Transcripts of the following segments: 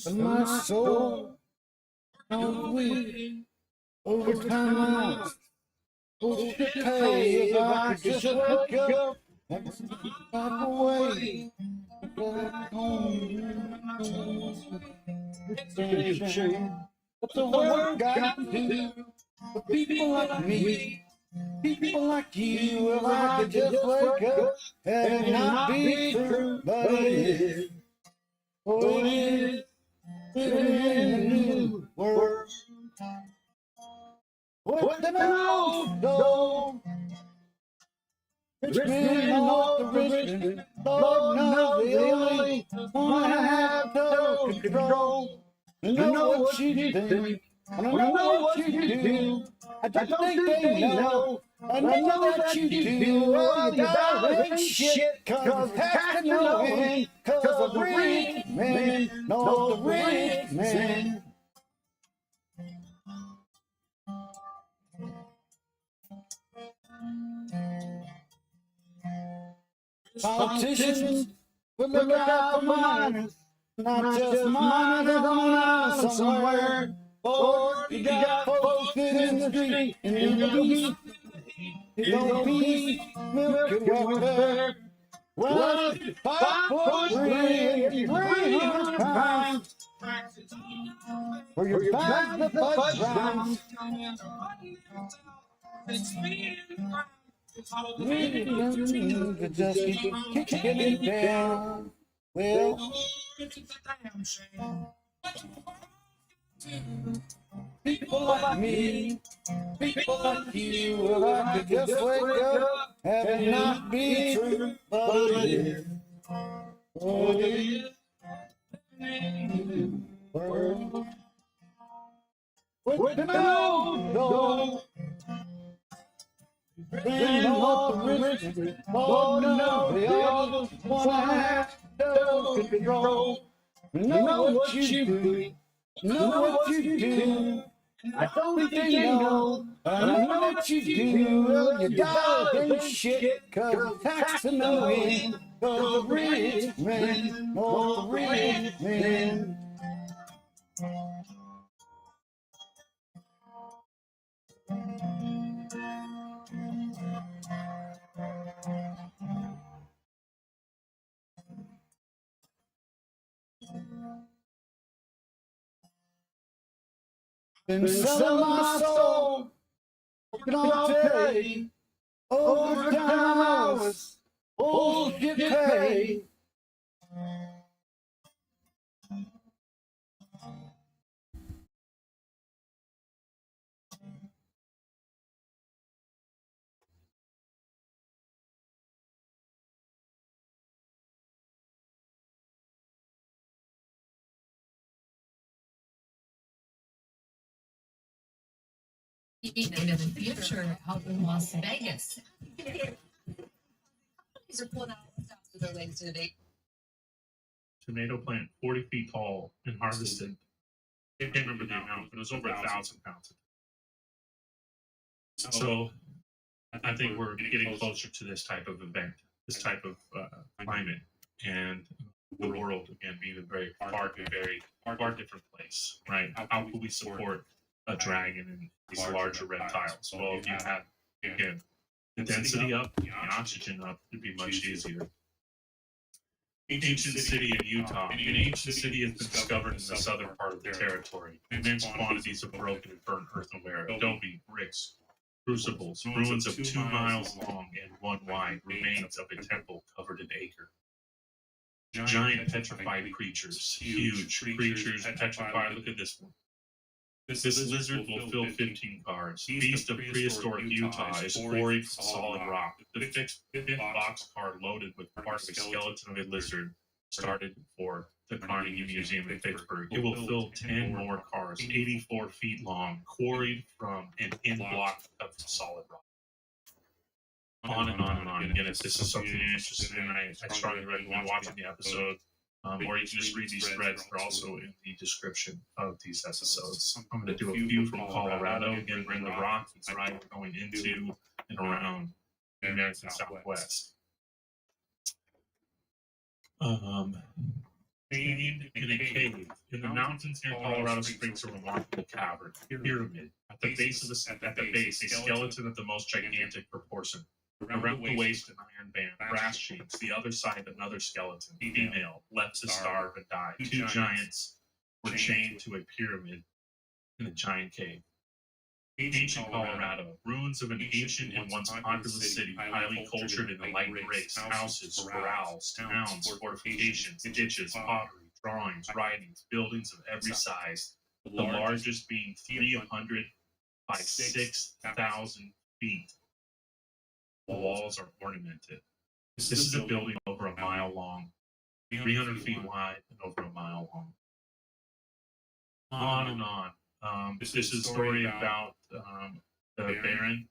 But my soul, no weak, overtime hours, supposed to pay if I could just wake up and step away. Back home, but the work got to do for people like me, people like you. If I could just wake up and it not be true, but it is. Oh, it is. Living in a new world. With an old dog. Rich man off the rich, Lord knows they only wanna have total control. I know what you think, I know what you do. I don't think they know, I know that you do. Well, you better ain't shit, cause tax to knowing, cause the rich man knows the rich man. Politicians will look out for minors, not just minors on an island somewhere. Or you got folks in the street, and in the beat, you don't be milking welfare. Well, 5'3" and 300 pounds for your bags of fudge rounds. To just keep kicking it down. Well, people like me, people like you, if I could just wake up, have it not be true, but it is. Oh, it is. World. With no dog. Bring up the rich, Lord knows they all wanna have total control. Know what you do, know what you do. I don't think they know, I know what you do. Well, your dollar ain't shit, cause tax to knowing, cause the rich man knows the rich man. Been selling my soul, working all day, overtime hours, bullshit pay. Even in the future out in Las Vegas. These are pulling out with their legs today. Tomato plant 40 feet tall and harvested. I can't remember the amount, but it was over 1,000 pounds. So I think we're getting closer to this type of event, this type of climate, and the world again being a very far different place, right? How can we support a dragon and these larger reptiles? Well, if you had again the density up, the oxygen up, it'd be much easier. Ancient city in Utah. An ancient city has been discovered in the southern part of the territory. Immense quantities of broken and burnt earthenware, adobe, bricks, crucibles, ruins of 2 miles long and 1 wide, remains of a temple covered in acre. Giant petrified creatures, huge creatures petrified. Look at this one. This lizard will fill 15 cars. Beast of prehistoric Utah is quarried from solid rock. The fifth boxcar loaded with part of a skeleton of a lizard started for the Carnegie Museum in Pittsburgh. It will fill 10 more cars, 84 feet long, quarried from and in block of solid rock. On and on and on. Again, if this is something you're interested in, I strongly recommend watching the episode. Or you can just read these threads. They're also in the description of these episodes. I'm going to do a few from Colorado. Again, we're in the Rockies, right? We're going into and around the American Southwest. Contained in a cave in the mountains near Colorado Springs, a remarkable cavern, pyramid. At the base, a skeleton of the most gigantic proportion. Around the waist, an iron band, brass chains. The other side, another skeleton, female, left to starve and die. Two giants were chained to a pyramid in a giant cave. Ancient Colorado, ruins of an ancient and once populous city, highly cultured in the light race, houses, corrals, towns, fortifications, ditches, pottery, drawings, writings, buildings of every size, the largest being 300 by 6,000 feet. The walls are ornamented. This is a building over a mile long, 300 feet wide, and over a mile long. On and on. This is a story about the Baron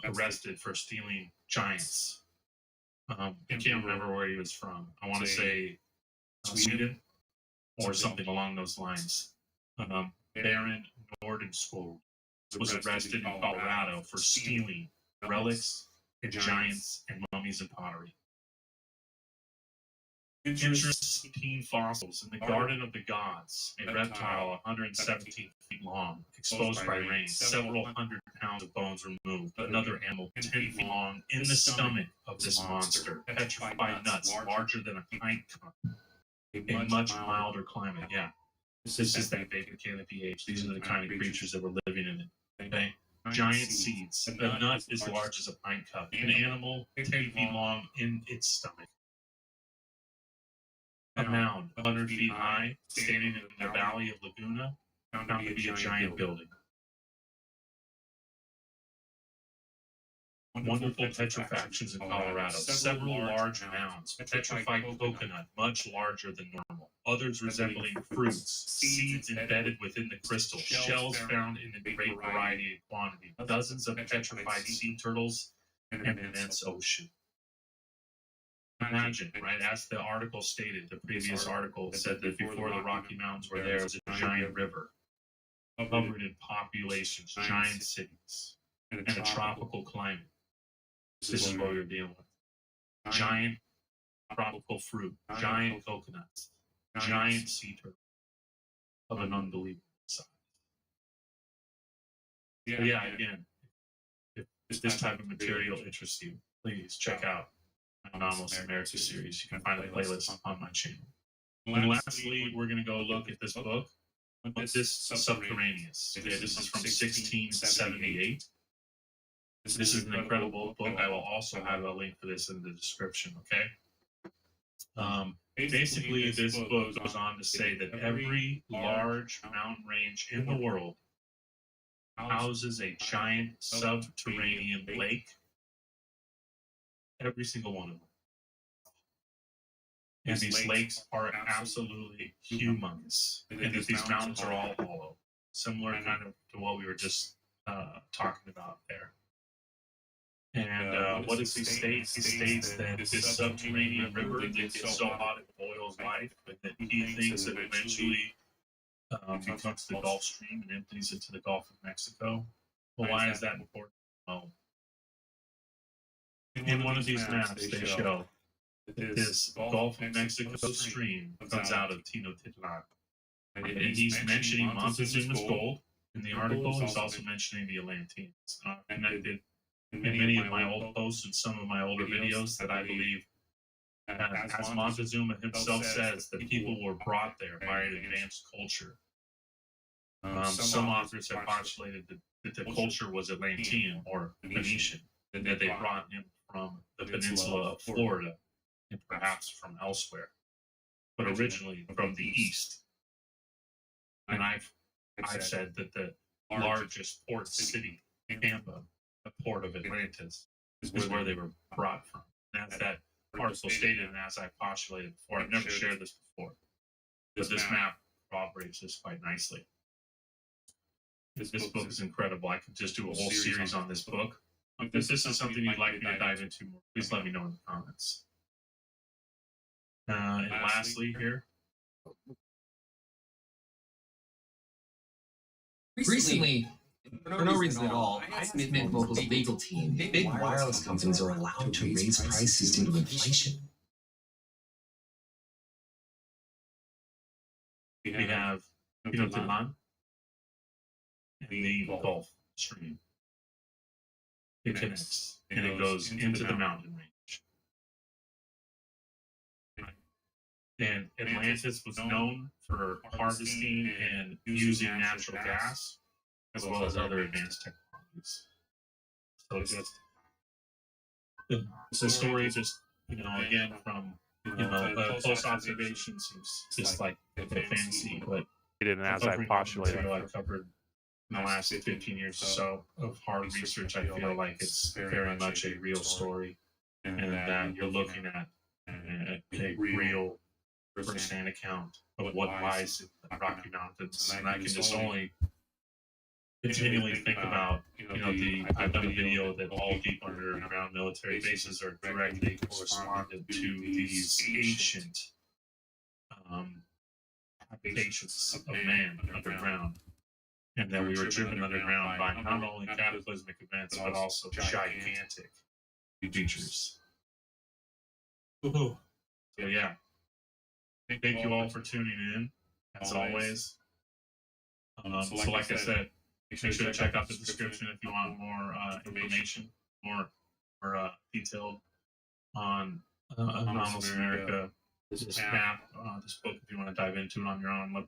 arrested for stealing giants. I can't remember where he was from. I want to say Sweden or something along those lines. Baron Nordenskjöld was arrested in Colorado for stealing relics and giants and mummies and pottery. Interesting fossils in the Garden of the Gods, a reptile 117 feet long, exposed by rain, several hundred pounds of bones removed, another animal 10 feet long in the stomach of this monster, petrified nuts larger than a pint cup, a much milder climate. Yeah, this is that vapor canopy age. These are the kind of creatures that were living in it. Okay? Giant seeds. A nut as large as a pint cup. An animal 10 feet long in its stomach. A mound 100 feet high, standing in the valley of Laguna, found to be a giant building. Wonderful petrifactions in Colorado. Several large mounds, petrified coconut, much larger than normal. Others resembling fruits, seeds embedded within the crystal, shells found in a great variety and quantity, dozens of petrified sea turtles, and an immense ocean. Imagine, right, as the article stated, the previous article said that before the Rocky Mountains were there was a giant river, covered in populations, giant cities, and a tropical climate. This is what we're dealing with. Giant tropical fruit, giant coconuts, giant sea turtles of an unbelievable size. Yeah, again, if this type of material interests you, please check out my Anomalous America series. You can find a playlist on my channel. And lastly, we're going to go look at this book, this Subterraneous. Okay, this is from 1678. This is an incredible book. I will also have a link for this in the description, okay? Basically, this book goes on to say that every large mountain range in the world houses a giant subterranean lake. Every single one of them. And these lakes are absolutely humongous. And that these mountains are all hollow. Similar kind of to what we were just talking about there. And what does he state? He states that this subterranean river that gets so hot it boils life, but that he thinks that eventually becomes the Gulf Stream and empties into the Gulf of Mexico. Well, why is that important? Well, in one of these maps, they show that this Gulf of Mexico stream comes out of Tenochtitlan. And he's mentioning Montezuma's gold in the article. He's also mentioning the Atlanteans. Connected in many of my old posts and some of my older videos that I believe, as Montezuma himself says, that people were brought there by an advanced culture. Some authors have postulated that the culture was Atlantean or Phoenician, and that they brought him from the peninsula of Florida and perhaps from elsewhere, but originally from the east. And I've said that the largest port city, Tampa, the port of Atlantis, is where they were brought from. And as that article stated, and as I postulated before, I've never shared this before, but this map corroborates this quite nicely. This book is incredible. I could just do a whole series on this book. If this is something you'd like me to dive into more, please let me know in the comments. And lastly here, recently, for no reason at all, I asked Mint Mobile's legal team if big wireless companies are allowed to raise prices due to inflation. we have Tillman and the Gulf Stream. It connects and it goes into the mountain range. And Atlantis was known for harvesting and using natural gas as well as other advanced technologies. So it's a story just, again, from, close observation seems just like a fantasy, but And as I postulated, I've covered in the last 15 years or so of hard research, I feel like it's very much a real story, and that you're looking at a real first-hand account of what lies in the Rocky Mountains. And I can just only continually think about, I've done a video that all deep underground military bases are directly correspondent to these ancient habitations of man underground. And that we were driven underground by not only cataclysmic events, but also gigantic creatures. So yeah, thank you all for tuning in, as always. So like I said, make sure to check out the description if you want more information, more detailed on Anomalous America, this map, this book, if you want to dive into it on your own.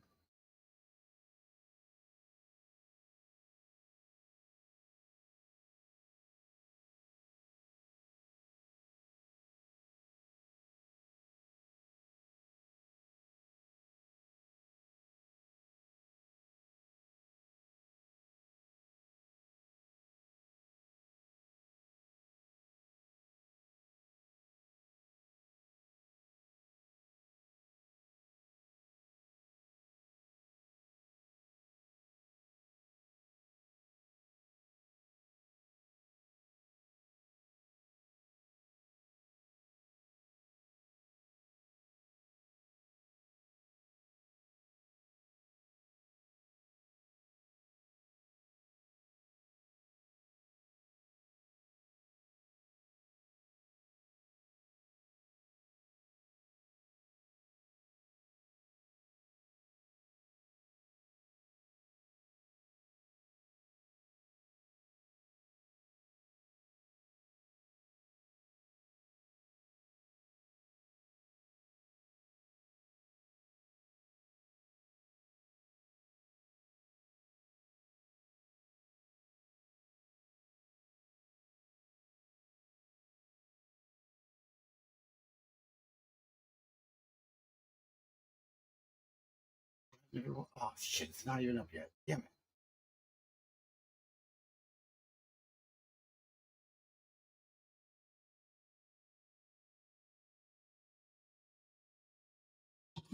Oh shit, it's not even up yet. Damn it.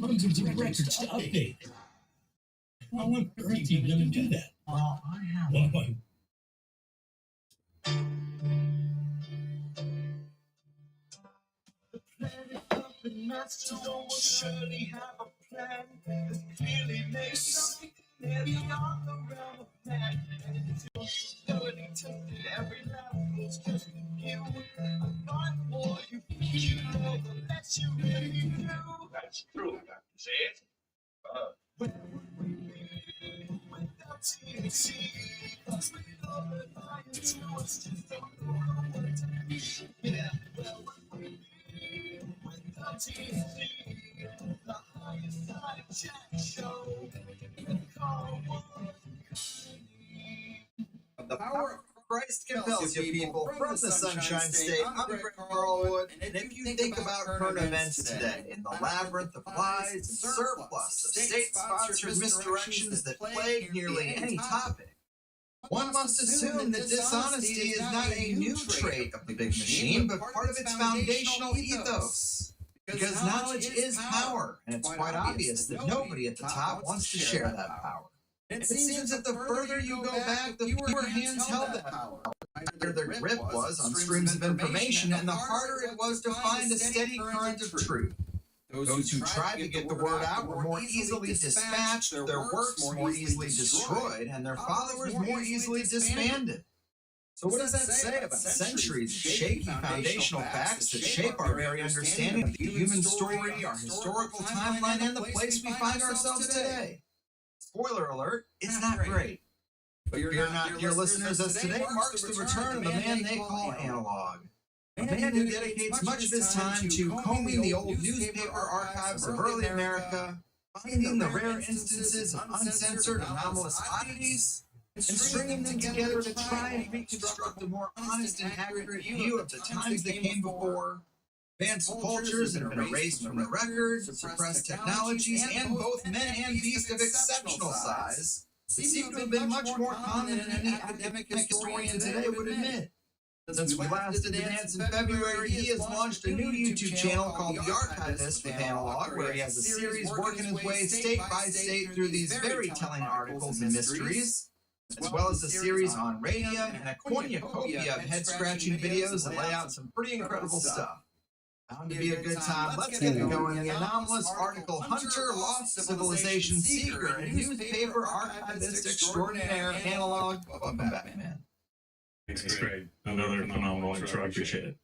Hundreds of records to update. How on earth are you going to do that? Well, I have. Why? Don't surely have a plan that clearly makes something beyond the realm of man. And it's your ability tested every level. It's just you. I find more you know the less you really do. That's true. You say it. Where would we be without TNT? Cause we love it, I do us just don't know what to be. Yeah, where would we be without TNT? The highest side chat show. The power of Christ compels you, people. From the Sunshine State, I'm Greg Carlwood, and if you think about current events today, in the labyrinth of lies and surplus of state-sponsored misdirections that plague nearly any topic, one must assume that dishonesty is not a new trait of the big machine, but part of its foundational ethos. Because knowledge is power, and it's quite obvious that nobody at the top wants to share that power. It seems that the further you go back, the fewer hands held that power. The higher their grip was on streams of information, and the harder it was to find a steady current of truth. Those who tried to get the word out were more easily dispatched, their works more easily destroyed, and their followers more easily disbanded. So what does that say about centuries of shaky foundational facts that shape our very understanding of the human story, our historical timeline, and the place we find ourselves today? Spoiler alert, it's not great. But fear not, dear listeners, as today marks the return of the man they call Analog. A man who dedicates much of his time to combing the old newspaper archives of early America, finding the rare instances of uncensored anomalous oddities, and stringing them together to try and reconstruct a more honest and accurate view of the times that came before, advanced cultures that have been erased from the record, suppressed technologies, and both men and beasts of exceptional size that seem to have been much more common than any academic historian today would admit. Since we last did the dance in February, he has launched a new YouTube channel called The Archivist with Analog, where he has a series working his way state by state through these very telling articles and mysteries, as well as a series on radium and a cornucopia of head-scratching videos that lay out some pretty incredible stuff. Bound to be a good time. Let's get it going. The anomalous article hunter, lost civilization seeker, and newspaper archivist extraordinaire Analog. Welcome back, man. Thanks, Greg. Another phenomenal intro. I appreciate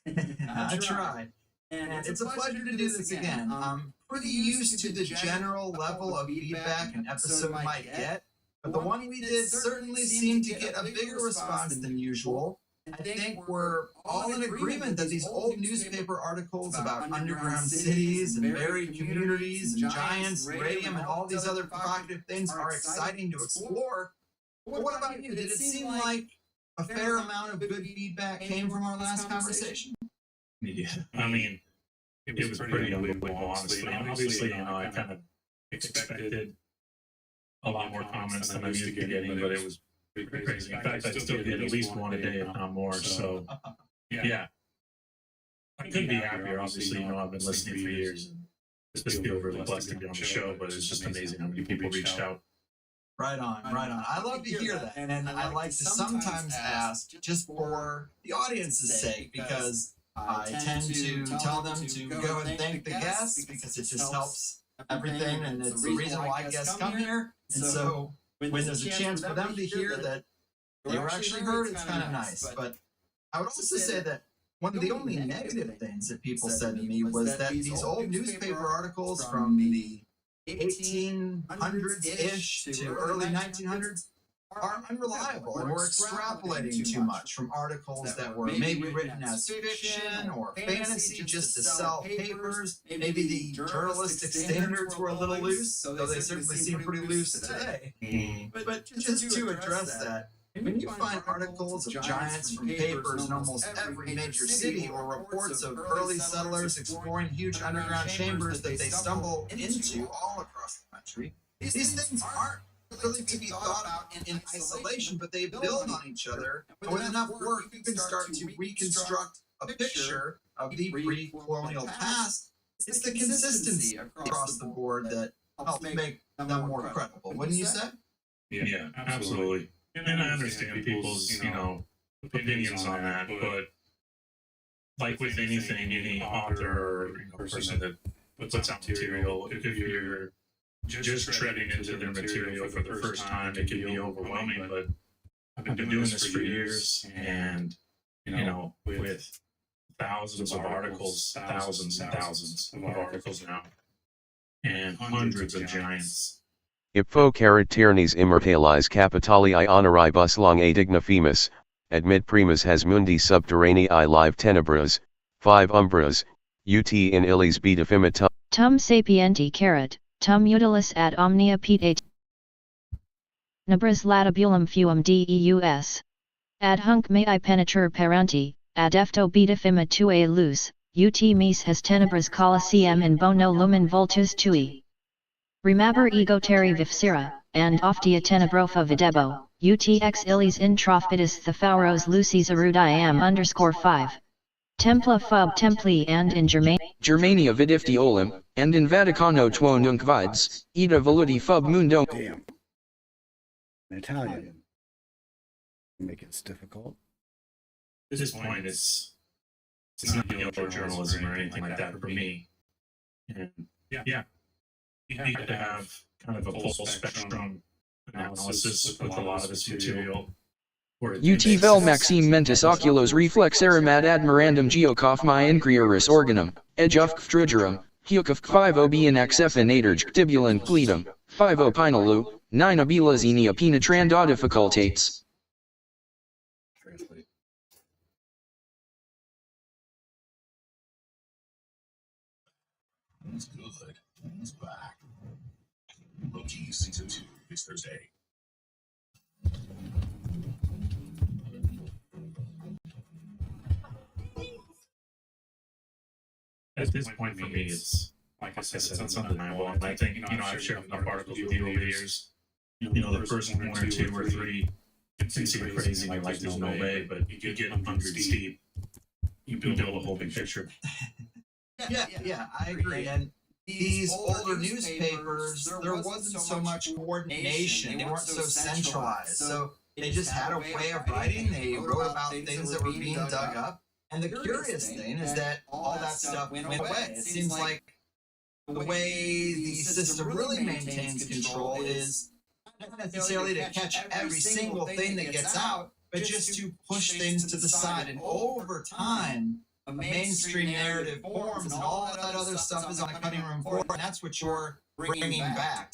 it. I tried. And it's a pleasure to do this again. I'm pretty used to the general level of feedback an episode might get, but the one we did certainly seemed to get a bigger response than usual. I think we're all in agreement that these old newspaper articles about underground cities and buried communities and giants, radium, and all these other provocative things are exciting to explore. But what about you? Did it seem like a fair amount of good feedback came from our last conversation? Yeah, I mean, it was pretty unbelievable, honestly. And obviously, I kind of expected a lot more comments than I'm used to getting, but it was pretty crazy. In fact, I still get at least one a day, if not more. So, yeah. I couldn't be happier, obviously. I've been listening for years. Just feel really blessed to be on the show, but it's just amazing how many people reached out. Right on, right on. I love to hear that. And I like to sometimes ask, just for the audience's sake, because I tend to tell them to go and thank the guests, because it just helps everything, and it's the reason why guests come here. And so when there's a chance for them to hear that they were actually heard, it's kind of nice. But I would also say that one of the only negative things that people said to me was that these old newspaper articles from the 1800s-ish to early 1900s are unreliable, and we're extrapolating too much from articles that were maybe written as fiction or fantasy just to sell papers. Maybe the journalistic standards were a little loose, though they certainly seem pretty loose today. But just to address that, when you find articles of giants from papers in almost every major city, or reports of early settlers exploring huge underground chambers that they stumble into all across the country, these things aren't really to be thought about in isolation, but they build on each other. And with enough work, you can start to reconstruct a picture of the pre-colonial past. It's the consistency across the board that helps make them more credible, wouldn't you say? Yeah, absolutely. And I understand people's, opinions on that, but like with anything, any author or person that puts out material, if you're just treading into their material for the first time, it can be overwhelming. But I've been doing this for years, and with thousands of articles, thousands and thousands of articles now, and hundreds of giants. Ipfo carat tiernis immortalis capitalii honoribus long a digna femus, admit primus has mundi subterranei live tenebras, 5 umbras, ut in illis beta fimita. Tum sapienti carat, tum utilis ad omnia pete nabras latabulum fuum deus. Ad hunc mei penetrare peranti, ad efto beta fima tuae lus, ut mis has tenebras coliseum in bono lumen voltus tui. Remabor ego terri vifsira, and oftia tenebrofa videbo, utx illis in trophidis thefauros lucis erudiam _5. Templa fub templi and in Germania vidifti olim, and in Vaticano tuo nunc vides, ida voluti fub mundo. Damn. In Italian. Make it difficult. At this point, it's not yellow journalism or anything like that for me. And yeah, you need to have kind of a full spectrum analysis with a lot of this material, Ut vel maxime mentis oculos reflex eram ad admirandum geocof my increoris organum, edguf kftrugerum, Hucuf 5 obianax effinatorg tibulan pleadum, 5 opinalu, 9 abilazenia penetranda difficultates. Translate. It's good. It's back. Loki Season 2 this Thursday. At this point for me, it's like I said, it's undeniable. And I think, I've shared enough articles with you over the years. The first one or two or three can seem crazy, and you're like, there's no way, but you get hundreds deep, you build a whole big picture. Yeah, I agree. And these older newspapers, there wasn't so much coordination. They weren't so centralized. So they just had a way of writing. They wrote about things that were being dug up. And the curious thing is that all that stuff went away. It seems like the way the system really maintains control is not necessarily to catch every single thing that gets out, but just to push things to the side. And over time, a mainstream narrative forms, and all that other stuff is on the cutting room floor, and that's what you're bringing back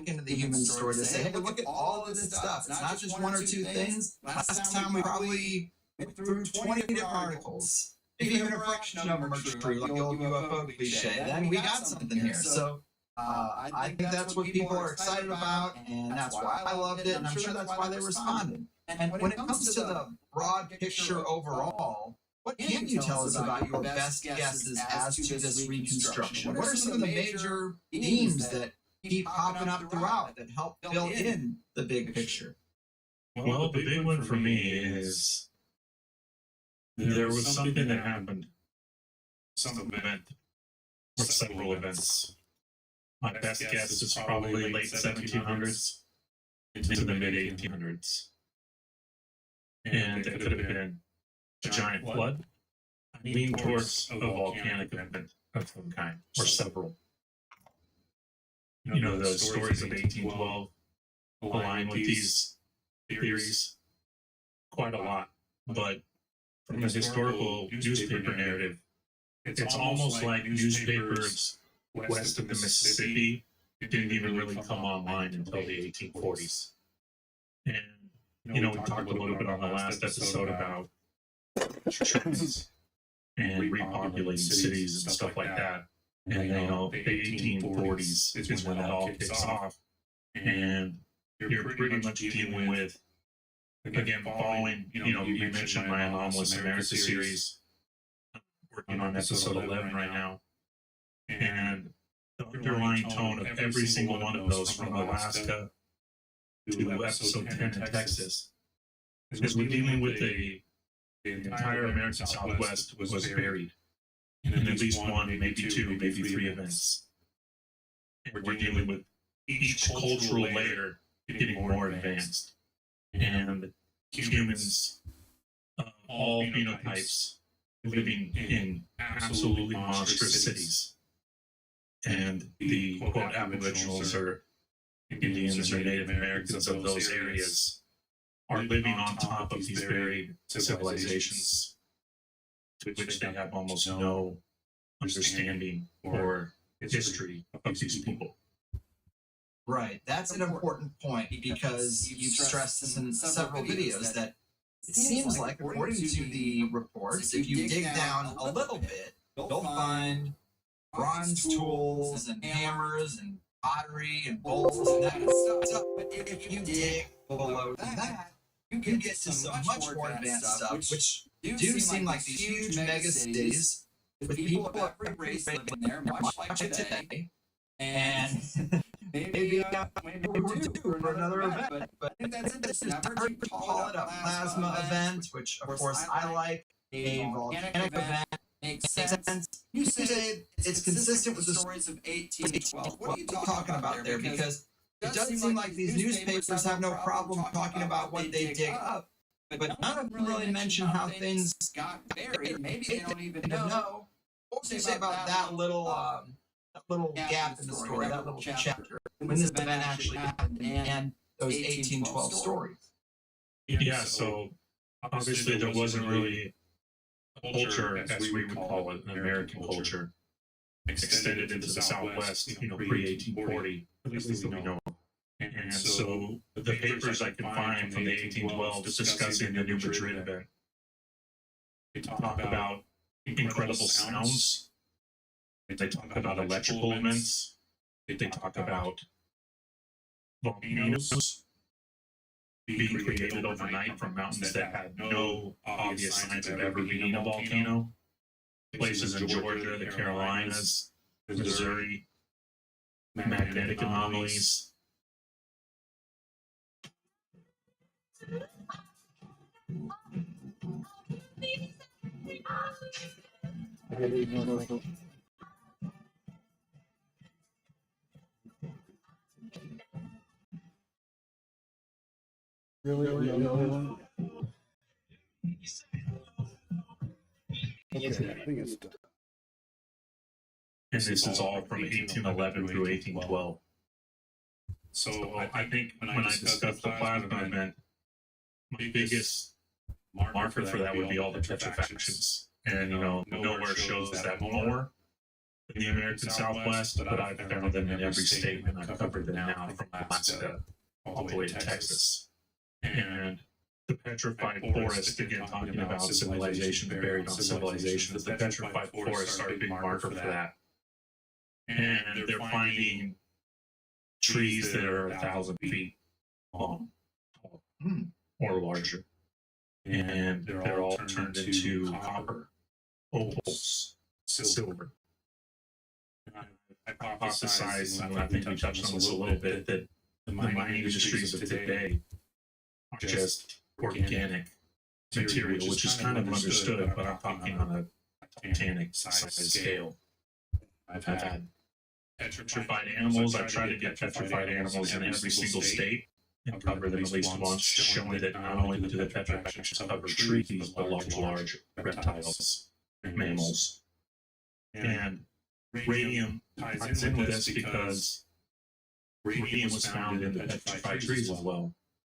into the human story to say, hey, look at all of this stuff. It's not just one or two things. Last time we probably went through 20 different articles. If even a fraction of them are true, like the old UFO cliche, then we got something here. So I think that's what people are excited about, and that's why I loved it, and I'm sure that's why they responded. And when it comes to the broad picture overall, what can you tell us about your best guesses as to this reconstruction? What are some of the major themes that keep popping up throughout that help fill in the big picture? Well, the big one for me is there was something that happened, some event, or several events. My best guess is probably late 1700s into the mid 1800s. And it could have been a giant flood. I lean towards a volcanic event of some kind, or several. Those stories of 1812 align with these theories quite a lot. But from a historical newspaper narrative, it's almost like newspapers west of the Mississippi didn't even really come online until the 1840s. And, we talked a little bit on the last episode about trends and repopulating cities and stuff like that. And, the 1840s is when that all kicks off. And you're pretty much dealing with, again, following, you mentioned my Anomalous America series. I'm working on episode 11 right now. And the underlying tone of every single one of those, from Alaska to episode 10 in Texas, is we're dealing with the entire American Southwest was buried in at least one, maybe two, maybe three events. And we're dealing with each cultural layer getting more advanced. And humans of all phenotypes living in absolutely monstrous cities. And the, quote, aboriginals or Indians or Native Americans of those areas are living on top of these buried civilizations to which they have almost no understanding or history of these people. Right, that's an important point, because you've stressed this in several videos that it seems like, according to the reports, if you dig down a little bit, you'll find bronze tools and hammers and pottery and bowls and that kind of stuff. But if you dig below that, you get to some much more advanced stuff, which do seem like these huge mega cities with people of every race living there, much like today. And maybe we're due for another event, but I think that's interesting. I've heard you call it a plasma event, which of course I like. A volcanic event makes sense. You say it's consistent with the stories of 1812. What are you talking about there? Because it does seem like these newspapers have no problem talking about what they dig up, but none of them really mention how things got buried. Maybe they don't even know. What would you say about that little gap in the story, that little chapter, when this event actually happened, and those 1812 stories? Yeah, so obviously there wasn't really a culture, as we would call it, an American culture, extended into the Southwest, pre-1840, at least that we know. And so the papers I can find from the 1812s discussing the New Madrid event, they talk about incredible sounds, they talk about electrical events, they talk about volcanoes being created overnight from mountains that had no obvious signs of ever being a volcano. Places in Georgia, the Carolinas, Missouri, magnetic anomalies. Really? Okay, I think it's done. And this is all from 1811 through 1812. So I think when I discussed the plasma event, my biggest marker for that would be all the petrifactions. And, nowhere shows that more in the American Southwest, but I've found them in every state, and I've covered them now from Alaska all the way to Texas. And the petrified forest, again, talking about civilization buried on civilization, the petrified forests are a big marker for that. And they're finding trees that are 1,000 feet long or larger. And they're all turned into copper, opals, silver. I hypothesize, and I think we touched on this a little bit, that the mining industries of today are just organic material, which is kind of understood, but I'm talking on a titanic size scale. I've had petrified animals. I've tried to get petrified animals in every single state and cover them at least once, showing that not only do the petrifactions cover trees, but large reptiles, mammals. And radium ties in with this because radium was found in the petrified trees as well.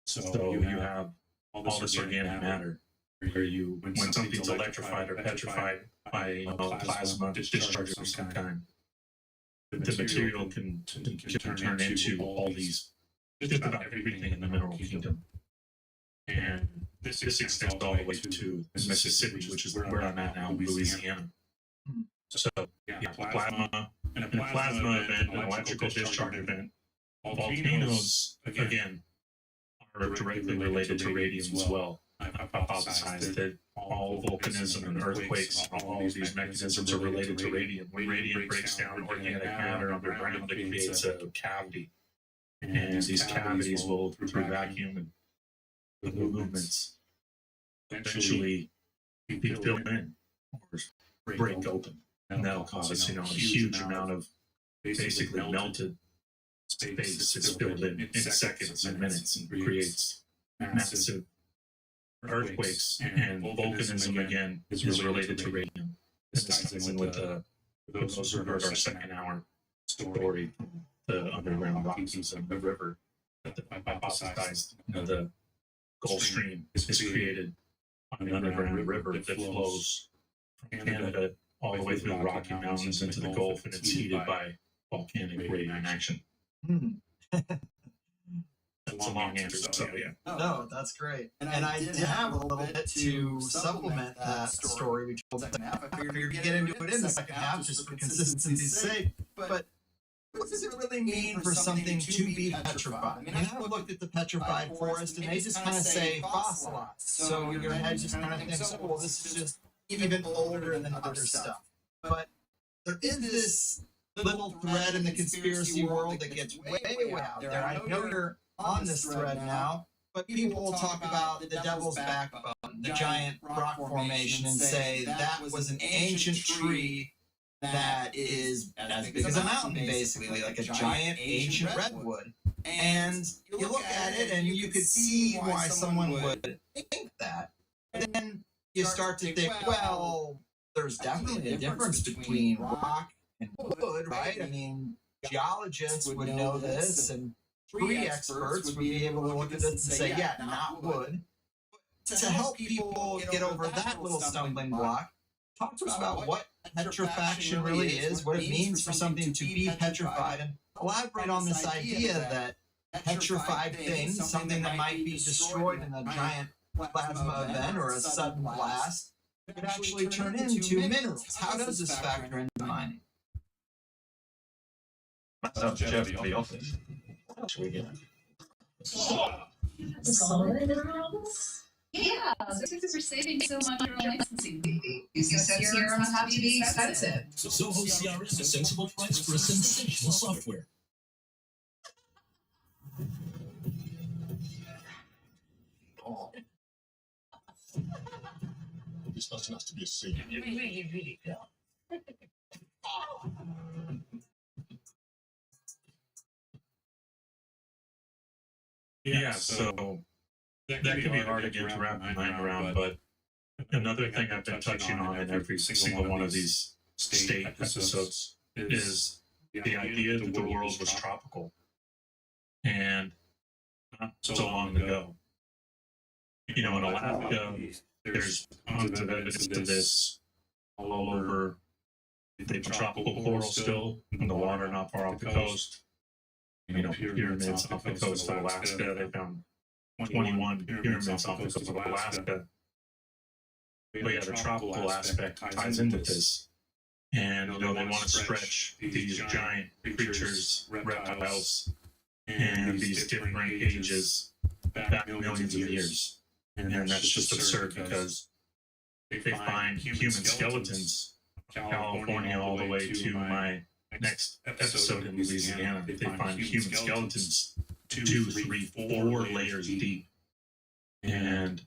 So you have all this organic matter where when something's electrified or petrified by plasma discharge of some kind, the material can turn into all these, just about everything in the mineral kingdom. And this extends all the way to Mississippi, which is where I'm at now in Louisiana. So, plasma, and a plasma event, an electrical discharge event. Volcanoes, again, are directly related to radium as well. I've hypothesized that all volcanism and earthquakes and all of these mechanisms are related to radium. When radium breaks down organic matter underground, it creates a cavity. And these cavities will, through vacuum and movements, eventually be filled in or break open. And that'll cause us, a huge amount of basically melted space that's filled in seconds and minutes and creates massive earthquakes. And volcanism, again, is related to radium. This ties in with those who heard our second hour story, the underground Rockies and the river that I hypothesized, the Gulf Stream is created on an underground river that flows from Canada all the way through the Rocky Mountains into the Gulf, and it's heated by volcanic radiation action. That's a long answer, so yeah. No, that's great. And I did have a little bit to supplement that story we told in the second half. I figured we'd get into it in the second half just for consistency's sake. But what does it really mean for something to be petrified? I mean, I looked at the petrified forest, and they just kind of say fossilized. So your head just kind of thinks, oh, well, this is just even older than other stuff. But there is this little thread in the conspiracy world that gets way out there. I know you're on this thread now, but people will talk about the devil's backbone, the giant rock formation, and say that was an ancient tree that is as big as a mountain, basically, like a giant ancient redwood. And you look at it and you could see why someone would think that. And then you start to think, well, there's definitely a difference between rock and wood, right? I mean, geologists would know this, and tree experts would be able to look at this and say, yeah, not wood. to help people get over that little stumbling block, talk to us about what petrifaction really is, what it means for something to be petrified, and elaborate on this idea that petrified things, something that might be destroyed in a giant plasma event or a sudden blast, could actually turn into minerals. How does this factor into mining? Jeff, the office. What should we get? Solid minerals? Yeah, that's because we're saving so much on our licensing fee. You said CRMs have to be expensive. So Soho CRM is a sensible price for a sensational software. This doesn't have to be a scene. Yeah, so that can be hard to get to wrap my mind around, but another thing I've been touching on in every single one of these state episodes is the idea that the world was tropical. And not so long ago, in Alaska, there's tons of evidence of this all over. They have tropical coral still in the water not far off the coast. Pyramids off the coast of Alaska. They found 21 pyramids off the coast of Alaska. But yeah, the tropical aspect ties into this. And, they want to stretch these giant creatures, reptiles, and these different ages back millions of years. And that's just absurd because they find human skeletons, California all the way to my next episode in Louisiana. They find human skeletons 2, 3, 4 layers deep. And,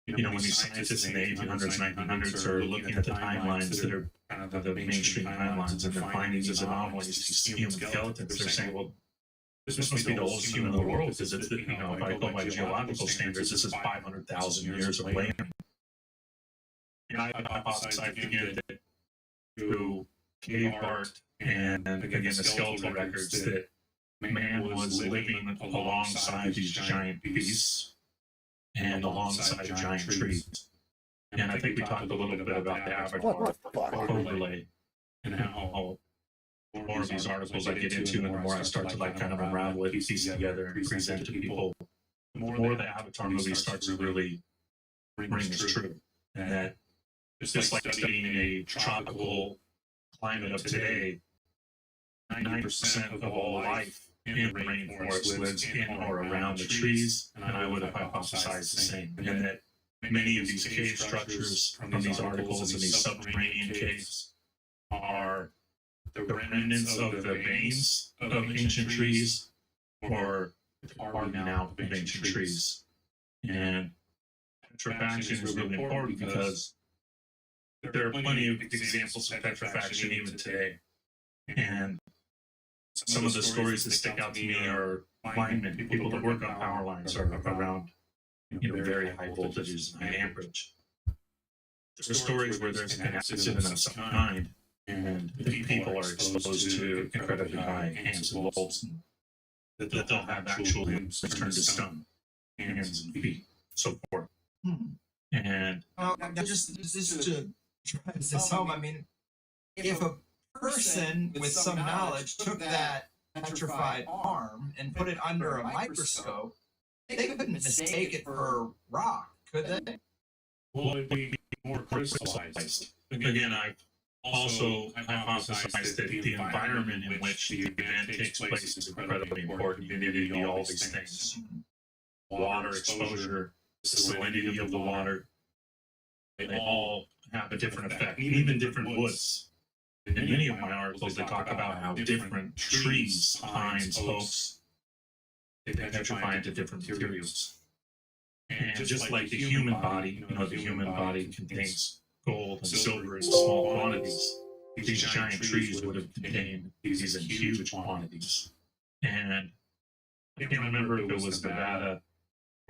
when these scientists in the 1800s, 1900s are looking at the timelines that are kind of the mainstream timelines, and they're finding these anomalies, these human skeletons, they're saying, well, this must be the oldest human in the world, because it's, if I go by geological standards, this is 500,000 years of land. And I hypothesized again that through cave art and again the skeletal records that man was living alongside these giant beasts and alongside giant trees. And I think we talked a little bit about the Avatar overlay and how more of these articles I get into, and the more I start to kind of unravel it, piece it together, and present it to people, the more the Avatar movie starts to really ring is true. And that just like studying a tropical climate of today, 90% of all life in the rainforest lives in or around the trees, and I would have hypothesized the same. And that many of these cave structures from these articles and these subterranean caves are the remnants of the veins of ancient trees or the carving out of ancient trees. And petrifaction is really important because there are plenty of examples of petrifaction even today. And some of the stories that stick out to me are linemen, people that work on power lines or around very high voltages and high amperage. There are stories where there's an accident of some kind, and the people are exposed to incredibly high amps and volts, and that they'll have actual limbs turned to stone, hands and feet, so forth. And just to drive this home, I mean, if a person with some knowledge took that petrified arm and put it under a microscope, they couldn't mistake it for rock, could they? Well, it'd be more crystallized. Again, I've also hypothesized that the environment in which the event takes place is incredibly important. You need to do all these things. Water exposure, the salinity of the water, they all have a different effect, even different woods. In many of my articles, they talk about how different trees, pines, oaks, they petrify into different materials. And just like the human body, the human body contains gold and silver in small quantities. These giant trees would have contained these in huge quantities. And I can't remember if it was Nevada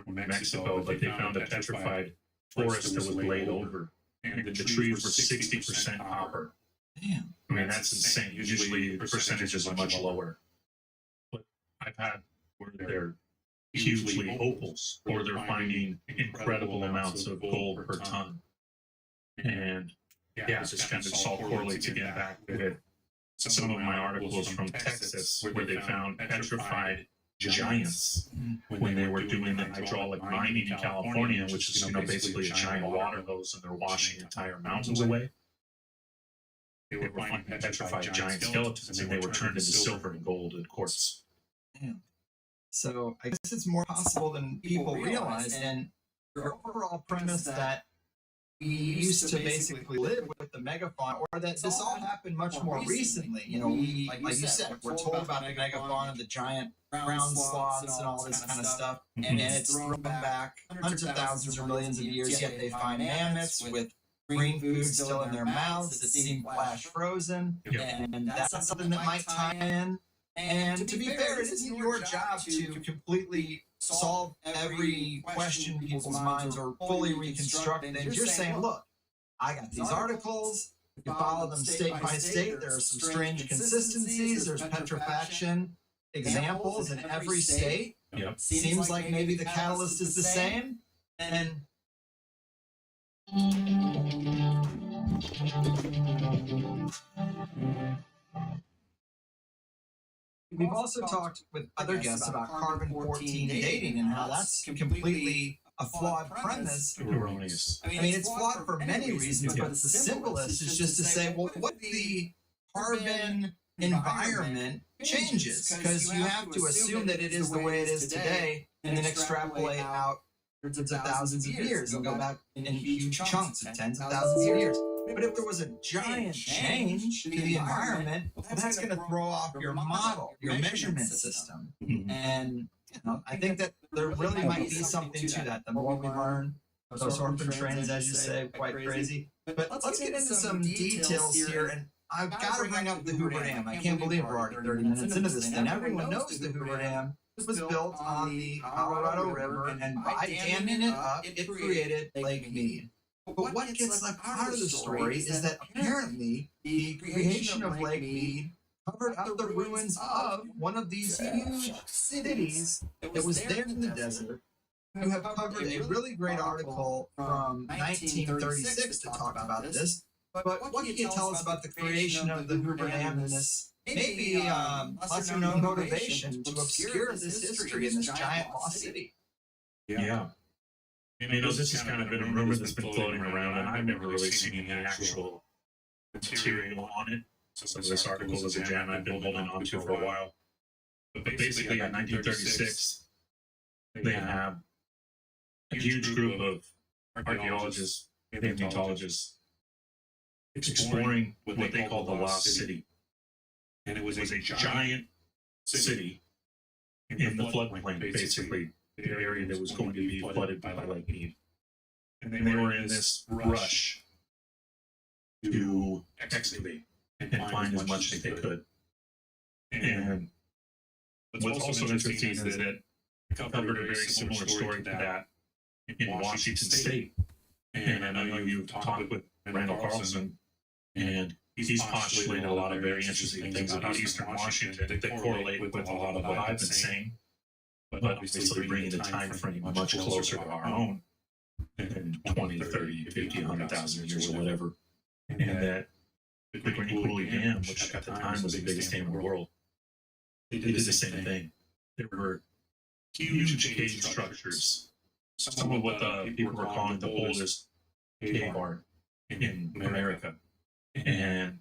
or Mexico, but they found a petrified forest that was laid over. And the trees were 60% copper. Damn. I mean, that's insane. Usually the percentage is much lower. But I've had where they're hugely opals, or they're finding incredible amounts of gold per ton. And yeah, this kind of all correlates again back with some of my articles from Texas, where they found petrified giants when they were doing the hydraulic mining in California, which is basically a giant water hose, and they're washing entire mountains away. They were finding petrified giant skeletons, and they were turned into silver and gold and quartz. So I guess it's more possible than people realize. And your overall premise that we used to basically live with the megafauna, or that this all happened much more recently. We, like you said, we're told about the megafauna, the giant ground sloths, and all this kind of stuff, and it's thrown back hundreds of thousands or millions of years. Yet they find mammoths with green food still in their mouths that seem flash frozen, and that's something that might tie in. And to be fair, it isn't your job to completely solve every question in people's minds or fully reconstruct things. You're saying, look, I got these articles. You follow them state by state. There are some strange consistencies. There's petrifaction examples in every state. Yep. Seems like maybe the catalyst is the same. And we've also talked with other guests about carbon-14 dating and how that's completely a flawed premise. Erroneous. I mean, it's flawed for many reasons, but the simplest is just to say, well, what the carbon environment changes? Because you have to assume that it is the way it is today and then extrapolate out hundreds of thousands of years and go back in huge chunks of tens of thousands of years. But if there was a giant change to the environment, that's going to throw off your model, your measurement system. And I think that there really might be something to that. The more we learn, those orphan trends, as you say, quite crazy. But let's get into some details here. And I've got to bring up the Hoover Dam. I can't believe we're already 30 minutes into this thing. Everyone knows the Hoover Dam was built on the Colorado River, and by damming it up, it created Lake Mead. But what gets left out of the story is that apparently the creation of Lake Mead covered up the ruins of one of these huge cities that was there in the desert. You have covered a really great article from 1936 to talk about this. But what can you tell us about the creation of the Hoover Dam and this maybe lesser known motivation to obscure this history in this giant lost city? Yeah. This has kind of been a rumor that's been floating around, and I've never really seen any actual material on it. So this article is a gem I've been holding on to for a while. But basically, in 1936, they have a huge group of archaeologists, paleontologists, exploring what they call the Lost City. And it was a giant city in the floodplain, basically. The area that was going to be flooded by Lake Mead. And they were in this rush to excavate and find as much as they could. And what's also interesting is that it covered a very similar story to that in Washington State. And I know you've talked with Randall Carlson, and he's postulated a lot of very interesting things about Eastern Washington that correlate with a lot of what I've been saying. But obviously bringing the time frame much closer to our own than 20, 30, 50, 100,000 years or whatever. And that the Great Coulee Dam, which at the time was the biggest dam in the world, they did the same thing. There were huge cave structures, some of what the people were calling the oldest cave art in America. And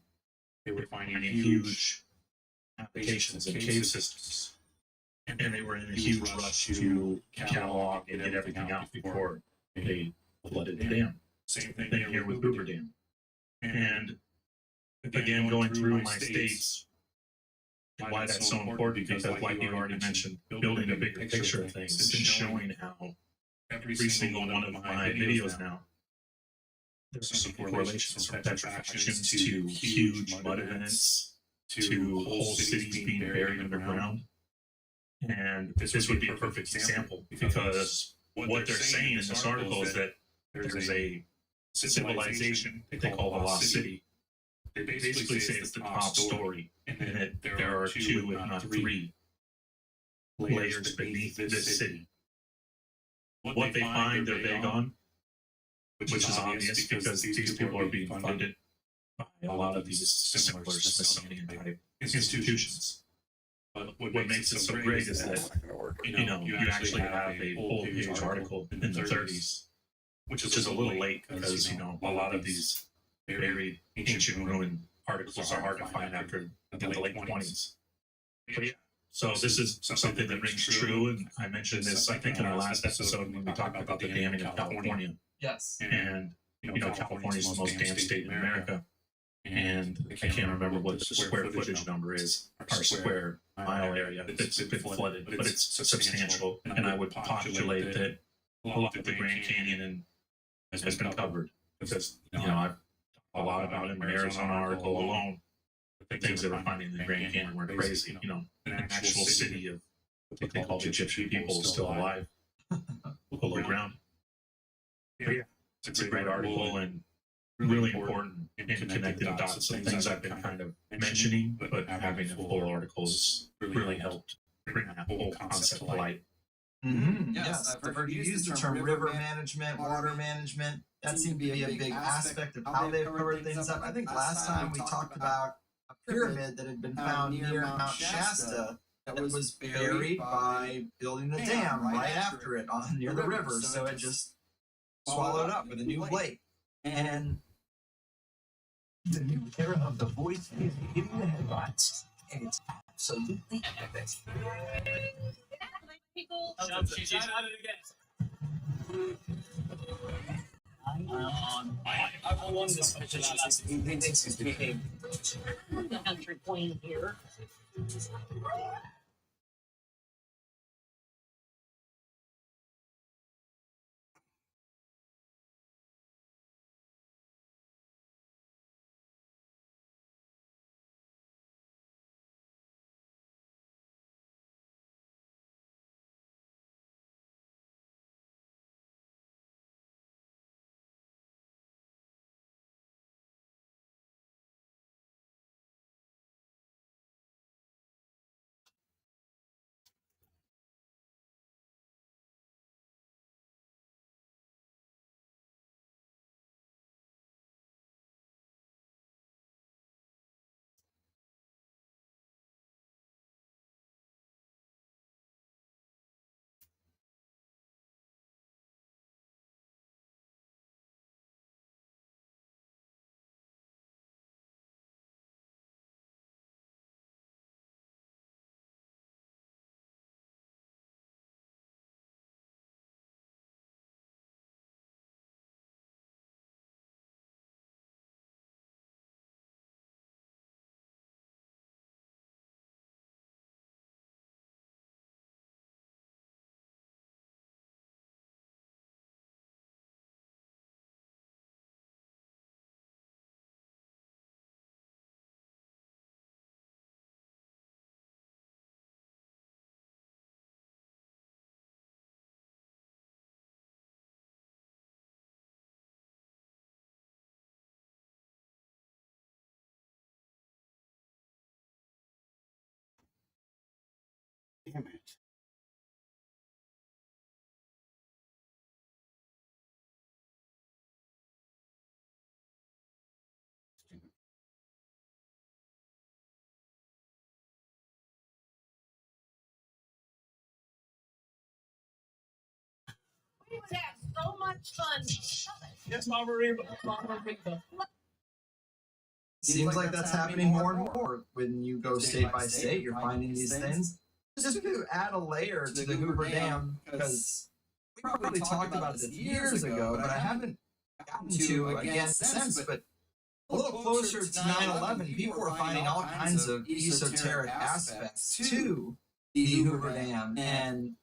they were finding huge applications in cave systems. And they were in a huge rush to catalog and get everything out before they flooded the dam. Same thing here with Hoover Dam. And again, going through my states, and why that's so important, because like you already mentioned, building a bigger picture of things, it's been showing how every single one of my videos now, there's some correlations from petrifactions to huge mud events to whole cities being buried underground. And this would be a perfect example, because what they're saying in this article is that there's a civilization that they call the Lost City. They basically say it's the top story, and that there are two, if not three, layers beneath this city. What they find, they're big on, which is obvious because these people are being funded by a lot of these similar Smithsonian type institutions. But what makes it so great is that you actually have a full page article in the 30s, which is a little late because a lot of these very ancient ruin articles are hard to find after the late 20s. But yeah, so this is something that rings true, and I mentioned this I think in our last episode when we talked about the damming of California. Yes. And California is the most damned state in America. And I can't remember what the square footage number is, our square mile area that's been flooded, but it's substantial. And I would postulate that a lot of the Grand Canyon has been covered because, I've talked a lot about it in the Arizona article alone. The things that are finding in the Grand Canyon were crazy. An actual city of what they call Egyptian people is still alive below the ground. But yeah, it's a great article and really important in connecting the dots. Some things I've been kind of mentioning, but having a full article has really helped bring that whole concept to light. Mm-hmm. Yes, I've heard you use the term river management, water management. That seemed to be a big aspect of how they've covered things up. I think last time we talked about a pyramid that had been found near Mount Shasta that was buried by building a dam right after it near the river, so it just swallowed up with a new lake. And The new era of The Voice is in the headlines, and it's absolutely epic. People. She's out of it again. I've won this competition. He thinks he's behaving. The country queen here. Damn it. We would have so much fun. Yes, Margarita. Margarita. seems like that's happening more and more when you go state by state. You're finding these things. Just to add a layer to the Hoover Dam, because we probably talked about this years ago, but I haven't gotten to again since. But a little closer to 9/11, people were finding all kinds of esoteric aspects to the Hoover Dam, and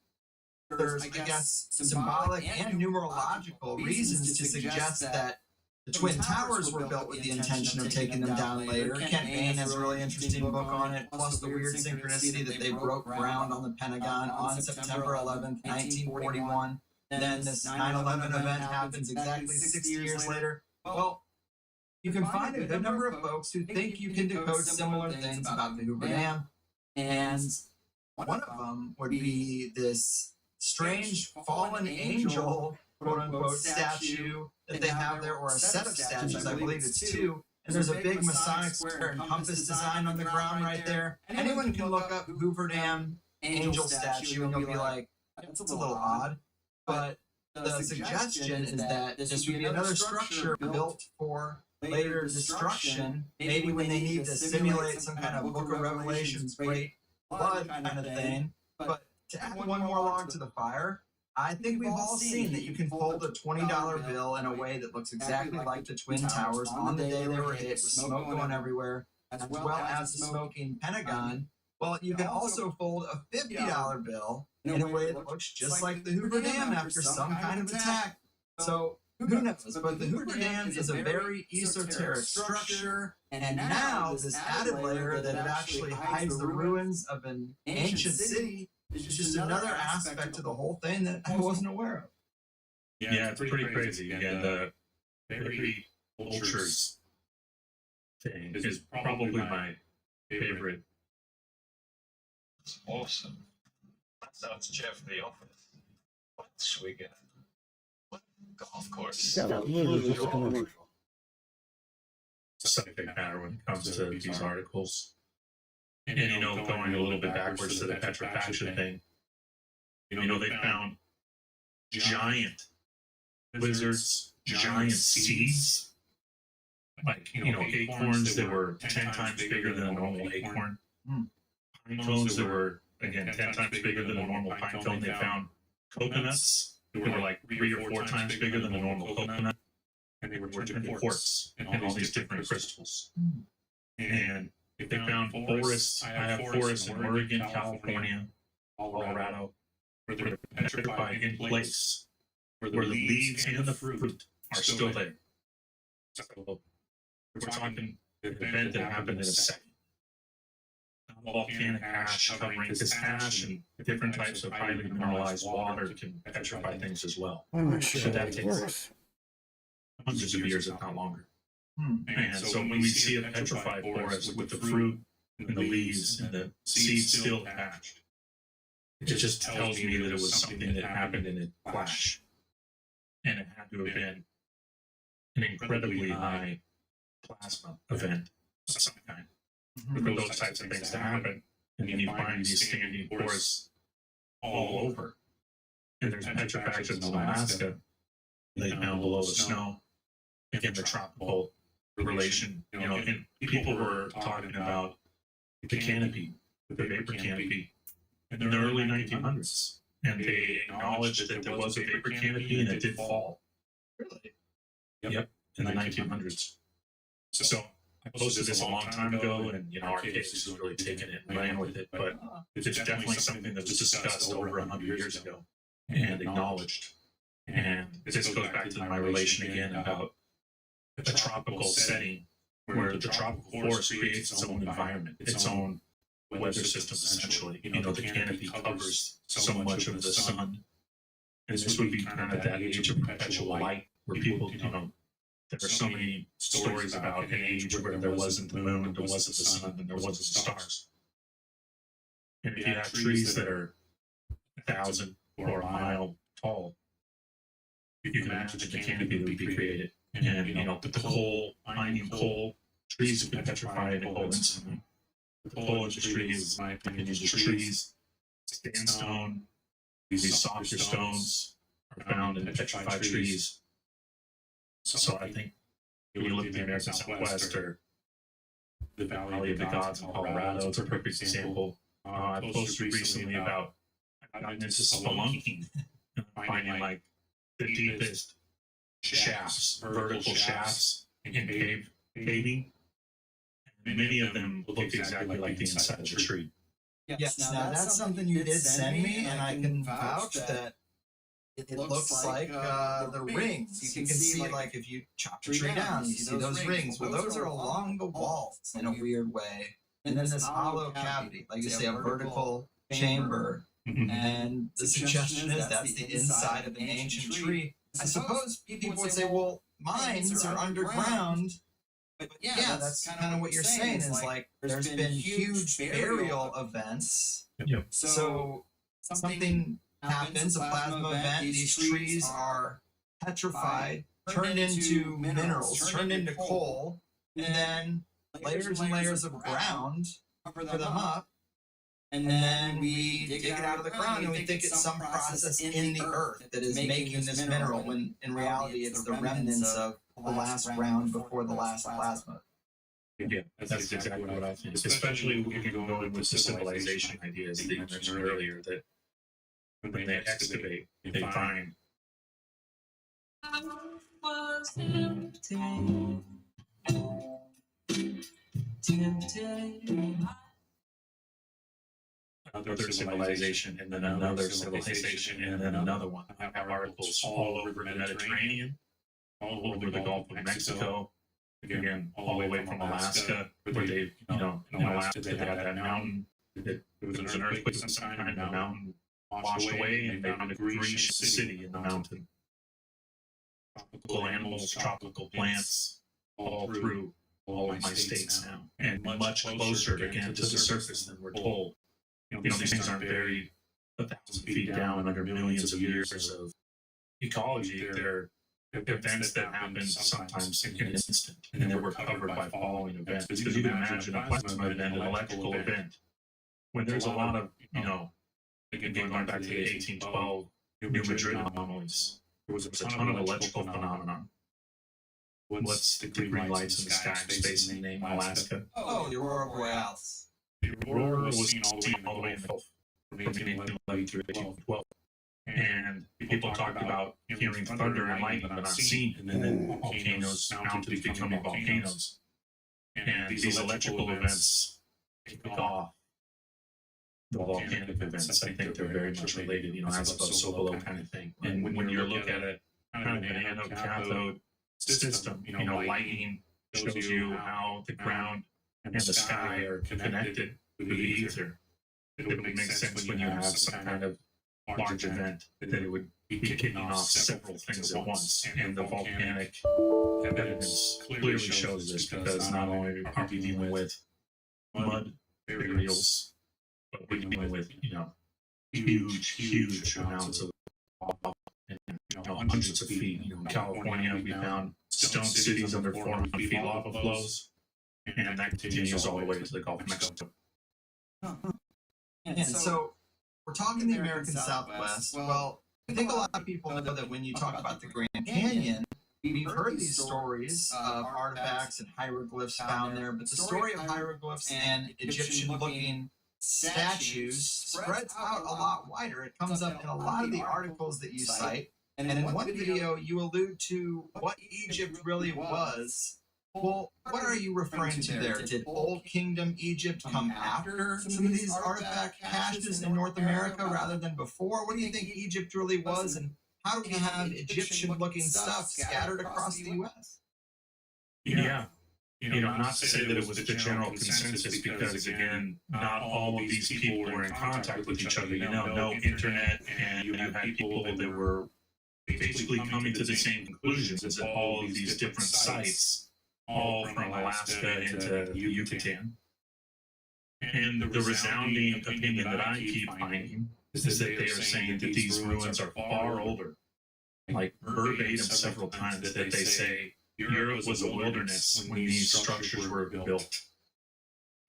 there's, I guess, symbolic and numerological reasons to suggest that the Twin Towers were built with the intention of taking them down later. Kent Bain has a really interesting book on it, plus the weird synchronicity that they broke ground on the Pentagon on September 11th, 1941. Then this 9/11 event happens exactly 60 years later. Well, you can find a good number of folks who think you can decode similar things about the Hoover Dam, and One of them would be this strange fallen angel, quote unquote, statue that they have there, or a set of statues, I believe it's two. And there's a big Masonic square and compass design on the ground right there. Anyone can look up Hoover Dam angel statue and you'll be like, that's a little odd. But the suggestion is that this would be another structure built for later destruction, maybe when they need to simulate some kind of Book of Revelations great blood kind of thing. But to add one more log to the fire, I think we've all seen that you can fold a $20 bill in a way that looks exactly like the Twin Towers on the day they were hit, with smoke going everywhere, as well as the smoking Pentagon. Well, you can also fold a $50 bill in a way that looks just like the Hoover Dam after some kind of attack. So who knows? But the Hoover Dam is a very esoteric structure, and now this added layer that it actually hides the ruins of an ancient city is just another aspect to the whole thing that I wasn't aware of. Yeah, it's pretty crazy. Yeah, the very vultures thing is probably my favorite. It's awesome. That sounds Jeff the Office. What swigger? What golf course? Yeah, that literally was a commercial. Subject matter when it comes to these articles. And going a little bit backwards to the petrifaction thing, they found giant lizards, giant seeds, like, acorns that were 10 times bigger than a normal acorn, pine cones that were, again, 10 times bigger than a normal pine cone. They found coconuts that were like 3 or 4 times bigger than a normal coconut, and they were turned into quartz and all these different crystals. And they found forests. I have forests in Oregon, California, Colorado, where they're petrified in place, where the leaves and the fruit are still there. So we're talking an event that happened in a second. Volcanic ash covering, this ash and different types of highly mineralized water can petrify things as well. I'm not sure But that that takes works. hundreds of years, if not longer. And so when we see a petrified forest with the fruit and the leaves and the seeds still attached, it just tells me that it was something that happened in a flash. And it had to have been an incredibly high plasma event of some kind for those types of things to happen. And you find these standing forests all over. And there's petrifaction in Alaska, they found below the snow. Again, the tropical relation, and people were talking about the canopy, the vapor canopy, in the early 1900s, and they acknowledged that there was a vapor canopy and it did fall. Really? Yep, in the 1900s. So I posted this a long time ago, and our case is really taking it and ran with it, but it's definitely something that was discussed over 100 years ago and acknowledged. And this goes back to my relation again about a tropical setting where the tropical forest creates its own environment, its own weather system, essentially. The canopy covers so much of the sun. And this would be kind of that age of perpetual light where people, there are so many stories about an age where there wasn't the moon, there wasn't the sun, and there wasn't the stars. And if you have trees that are 1,000 or a mile tall, you can imagine the canopy that would be created. And, the coal, mining coal, trees have been petrified in the coal instantly. The coal industry is, in my opinion, just trees, sandstone, these softer stones are found in petrified trees. So I think if you look at the American Southwest or the Valley of the Gods in Colorado, it's a perfect example. I posted recently about I've gotten into spelunking and finding like the deepest shafts, vertical shafts in paving. And many of them look exactly like the inside of the tree. Yes, now that's something you did send me, and I can vouch that it looks like the rings. You can see, like, if you chop the tree down, you see those rings. Well, those are along the walls in a weird way. And then this hollow cavity, like you say, a vertical chamber. And the suggestion is that's the inside of an ancient tree. I suppose people would say, well, mines are underground. But yeah, that's kind of what you're saying is like there's been huge burial events Yep. So something happens, a plasma event, these trees are petrified, turned into minerals, turned into coal, and then layers and layers of ground cover them up, and then we dig it out of the ground and we think it's some process in the earth that is making this mineral, when in reality it's the remnants of the last round before the last plasma. Yeah, that's exactly what I think. Especially we can go in with the civilization ideas that you mentioned earlier, that when they excavate, they find another civilization, and then another civilization, and then another one. I have articles all over the Mediterranean, all over the Gulf of Mexico, again, all the way from Alaska, where they, in Alaska they had that mountain. There was an earthquake sometime, and the mountain washed away, and they found a Grecian city in the mountain. Tropical animals, tropical plants, all through all of my states now, and much closer again to the surface than we're told. These things aren't buried 1,000 feet down under millions of years of ecology. They're events that happen sometimes in an instant, and then we're covered by following events. Because you can imagine a plasma event, an electrical event, when there's a lot of, again, going back to the 1812 New Madrid anomalies, there was a ton of electrical phenomenon. What's the green lights in the sky and space in Alaska? Oh, the Aurora Borealis. The aurora was seen all the way in the Gulf from 1811 through 1812. And people talked about hearing thunder and lightning but not seeing, and then volcanoes mounted to becoming volcanoes. And these electrical events kick off the volcanic events. I think they're very much related, as above, so below kind of thing. And when you look at it, kind of an anode cathode system, lightning shows you how the ground and the sky are connected to the ether. It would make sense when you have some kind of large event that it would be kicking off several things at once. And the volcanic evidence clearly shows this, because not only are we dealing with mud burials, but we're dealing with, huge amounts of hundreds of feet. In California, we found stone cities under 400 feet lava flows, and that continues all the way to the Gulf of Mexico. And so we're talking the American Southwest. Well, I think a lot of people know that when you talk about the Grand Canyon, we've heard these stories of artifacts and hieroglyphs found there, but the story of hieroglyphs and Egyptian-looking statues spreads out a lot wider. It comes up in a lot of the articles that you cite, and in one video you allude to what Egypt really was. Well, what are you referring to there? Did Old Kingdom Egypt come after some of these artifact caches in North America rather than before? What do you think Egypt really was, and how do we have Egyptian-looking stuff scattered across the U.S.? Yeah. Not to say that it was the general consensus, because, again, not all of these people were in contact with each other. No internet, and you had people that were basically coming to the same conclusions as all of these different sites, all from Alaska into the Yucatan. And the resounding opinion that I keep finding is that they are saying that these ruins are far older, like verbatim several times, that they say Europe was a wilderness when these structures were built.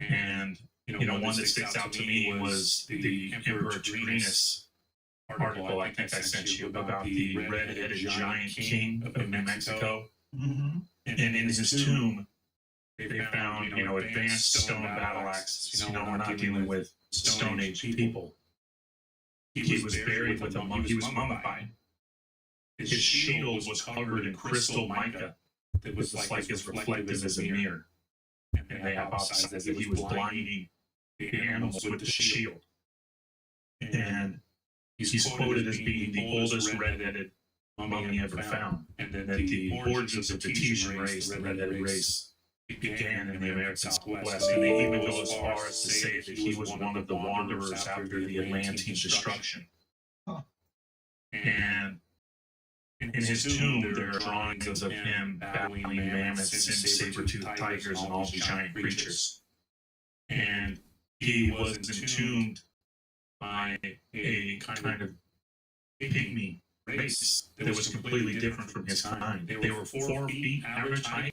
And, one that sticks out to me was the Emperor Tyrannus article I think I sent you about the red-headed giant king of New Mexico. Mm-hmm. And in his tomb, they found, advanced stone battle axes. We're not dealing with Stone Age people. He was buried with a mummy. He was mummified. His shield was covered in crystal mica that was like as reflective as a mirror. And they hypothesized that he was blinding the animals with the shield. And he's quoted as being the oldest red-headed mummy ever found, and that the origins of the Tahitian race, the red-headed race, began in the American Southwest. And they even go as far as to say that he was one of the wanderers after the Atlantean destruction. And in his tomb, there are drawings of him battling mammoths and saber-toothed tigers and all the giant creatures. And he was entombed by a kind of pygmy race that was completely different from his kind. They were 4 feet average height,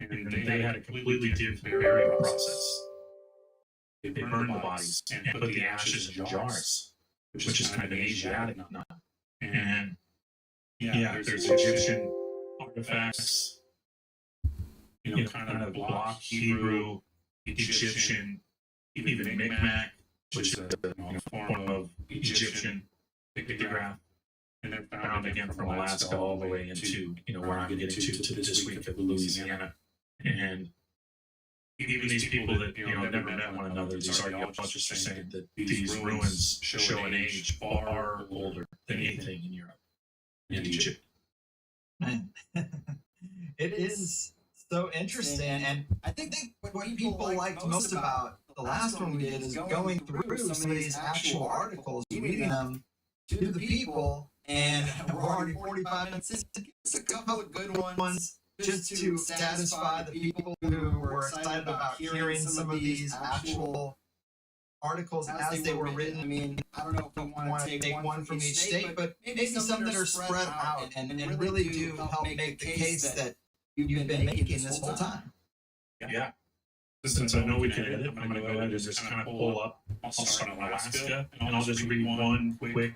and they had a completely different burial process. They burned the bodies and put the ashes in jars, which is kind of an Asiatic nut. And yeah, there's Egyptian artifacts, kind of block Hebrew, Egyptian, even Micmac, which is a form of Egyptian pictograph. And they're found again from Alaska all the way into, where I'm getting to this week of Louisiana. And even these people that, never met one another, these archaeologists are saying that these ruins show an age far older than anything in Europe and Egypt. It is so interesting, and I think what people liked most about the last one we did is going through some of these actual articles, reading them to the people, and we're already 45 minutes in. Give us a couple of good ones just to satisfy the people who were excited about hearing some of these actual articles as they were written. I mean, I don't know if we want to take one from each state, but maybe some that are spread out and really do help make the case that you've been making this whole time. Yeah. Since I know we can edit, I'm going to go ahead and just kind of pull up. I'll start in Alaska, and I'll just read one quick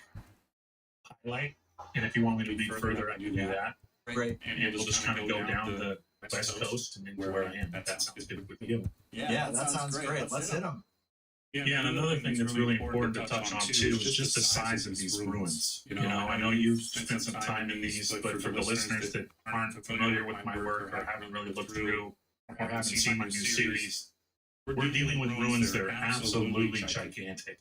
highlight. And if you want me to read further, I can do that. Great. And we'll just kind of go down to the West Coast and into where I am. That sounds good with you. Yeah, that sounds great. Let's hit them. Yeah, and another thing that's really important to touch on too is just the size of these ruins. I know you've spent some time in these, but for the listeners that aren't familiar with my work or haven't really looked through or haven't seen my new series, we're dealing with ruins that are absolutely gigantic.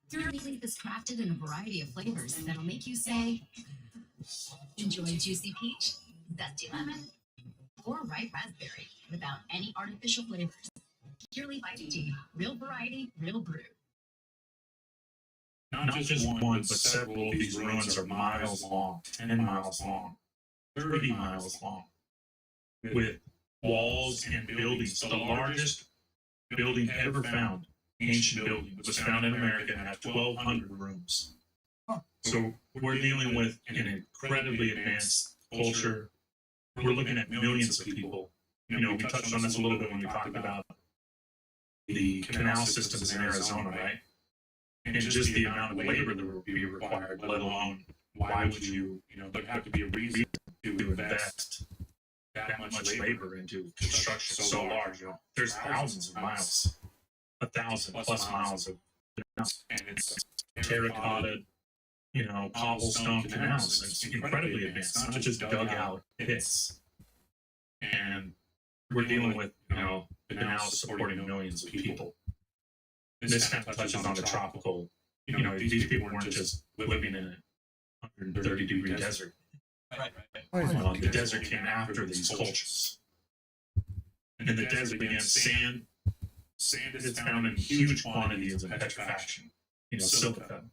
Your leaf is crafted in a variety of flavors that'll make you say, enjoy juicy peach, zesty lemon, or ripe raspberry without any artificial flavors. Pure Leaf Iced Tea, real variety, real brew. Not just one, but several of these ruins are miles long, 10 miles long, 30 miles long, with walls and buildings. The largest building ever found, ancient building, was found in America and had 1,200 rooms. So we're dealing with an incredibly advanced culture. We're looking at millions of people. We touched on this a little bit when we talked about the canal systems in Arizona, right? And just the amount of labor that would be required, let alone why would you, there'd have to be a reason to invest that much labor into construction so large. There's thousands of miles, 1,000+ miles of canals, and it's terracotta, cobblestone canals. It's incredibly advanced, not just dug out pits. And we're dealing with, the canals supporting millions of people. This kind of touches on the tropical, these people weren't just living in a 130-degree desert. Right. Well, the desert came after these cultures. And in the desert, again, sand is found in huge quantities of petrifaction, silica.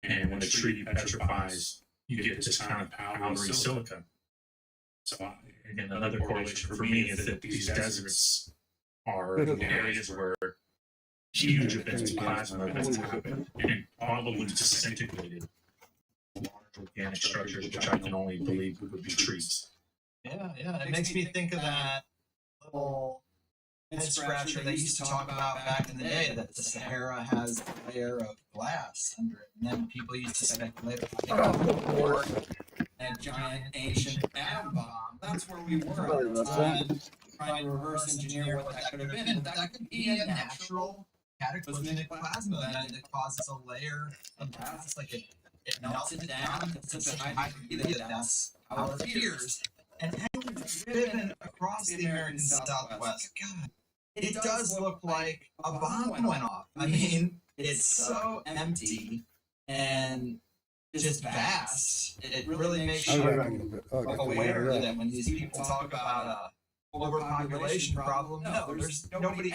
And when the tree petrifies, you get this kind of powdery silica. So, again, another correlation for me is that these deserts are areas where huge events, plasma events happen, and probably disintegrated large organic structures, which I can only believe would be trees. Yeah. It makes me think of that little head scratcher they used to talk about back in the day, that the Sahara has a layer of glass under it. And then people used to speculate about a giant ancient atom bomb. That's where we were at the time, trying to reverse engineer what that could have been. That could be a natural cataclysmic plasma event that causes a layer of glass, like it melts it down to such a high degree that that's how it appears. And as we've driven across the American Southwest, God, it does look like a bomb went off. I mean, it's so empty and just vast. It really makes you aware that when these people talk about a overpopulation problem, no, there's nobody